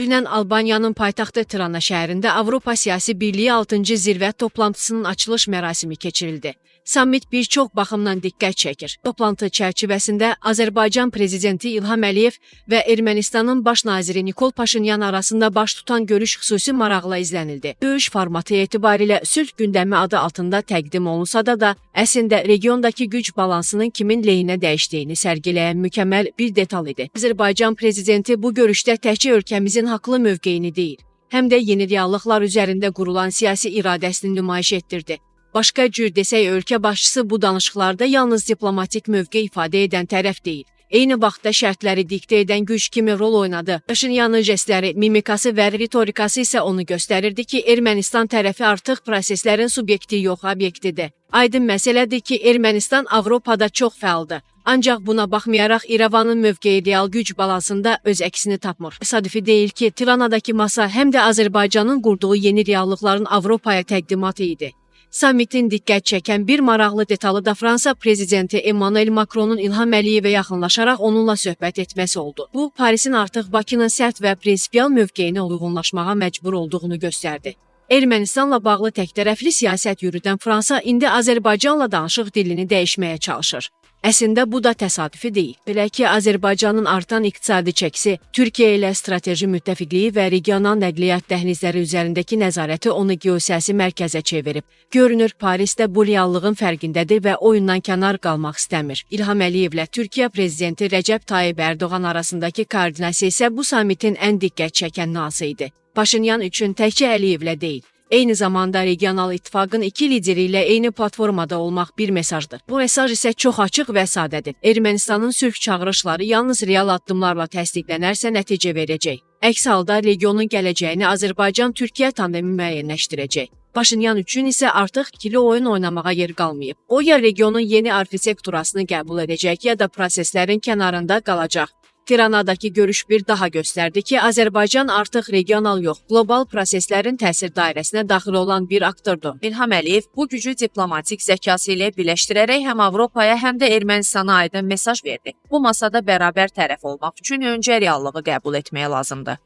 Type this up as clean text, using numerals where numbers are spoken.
Dünən Albaniyanın paytaxtı Tirana şəhərində Avropa Siyasi Birliyi 6-cı zirvə toplantısının açılış mərasimi keçirildi. Sammit bir çox baxımdan diqqət çəkir. Toplantı çərçivəsində Azərbaycan prezidenti İlham Əliyev və Ermənistanın baş naziri Nikol Paşinyan arasında baş tutan görüş xüsusi maraqla izlənildi. Görüş formatı etibarilə sülh gündəmi adı altında təqdim olunsa da, əslində regiondakı güc balansının kimin lehinə dəyişdiyini sərgiləyən mükəmməl bir detal idi. Azərbaycan prezidenti bu görüşdə təkcə ölkəmizin haqlı mövqeyini deyil, həm də yeni reallıqlar üzərində qurulan siyasi iradəsini nümayiş etdirdi. Başqa cür desək, ölkə başçısı bu danışıqlarda yalnız diplomatik mövqe ifadə edən tərəf deyil, eyni vaxtda şərtləri diktə edən güc kimi rol oynadı. Paşinyanın jestləri, mimikası və ritorikası isə onu göstərirdi ki, Ermənistan tərəfi artıq proseslərin subyekti yox, obyektidir. Aydın məsələdir ki, Ermənistan Avropada çox fəaldır. Ancaq buna baxmayaraq İrəvanın mövqeyi real güc balansında öz əksini tapmır. Təsadüfi deyil ki, Tiranadakı masa həm də Azərbaycanın qurduğu yeni reallıqların Avropaya təqdimatı idi. Sammitin diqqət çəkən bir maraqlı detalı da Fransa prezidenti Emmanuel Macronun İlham Əliyevə yaxınlaşaraq onunla söhbət etməsi oldu. Bu, Parisin artıq Bakının sərt və prinsipial mövqeyinə uyğunlaşmağa məcbur olduğunu göstərdi. Ermənistanla bağlı təktərəfli siyasət yürüdən Fransa indi Azərbaycanla danışıq dilini dəyişməyə çalışır. Əslində bu da təsadüfi deyil. Belə ki, Azərbaycanın artan iqtisadi çəkisi, Türkiyə ilə strateji müttəfiqliyi və regional nəqliyyat dəhlizləri üzərindəki nəzarəti onu geosiyasi mərkəzə çevirib. Görünür, Paris də bu reallığın fərqindədir və oyundan kənar qalmaq istəmir. İlham Əliyevlə Türkiyə prezidenti Rəcəb Tayyip Ərdoğan arasındakı koordinasiya isə bu sammitin ən diqqət çəkən nüansı idi. Paşinyan üçün təkcə Əliyevlə deyil, eyni zamanda regional ittifaqın iki lideri ilə eyni platformada olmaq bir mesajdır. Bu mesaj isə çox açıq və sadədir. Ermənistanın sülh çağırışları yalnız real addımlarla təsdiqlənərsə nəticə verəcək. Əks halda regionun gələcəyini Azərbaycan-Türkiyə tandemi müəyyənləşdirəcək. Paşinyan üçün isə artıq ikili oyun oynamağa yer qalmayıb. O ya regionun yeni arxitekturasını qəbul edəcək, ya da proseslərin kənarında qalacaq. Tiranadakı görüş bir daha göstərdi ki, Azərbaycan artıq regional yox, qlobal proseslərin təsir dairəsinə daxil olan bir aktordur. İlham Əliyev bu gücü diplomatik zəkası ilə birləşdirərək həm Avropaya, həm də Ermənistana aydın mesaj verdi. Bu masada bərabər tərəf olmaq üçün öncə reallığı qəbul etmək lazımdır.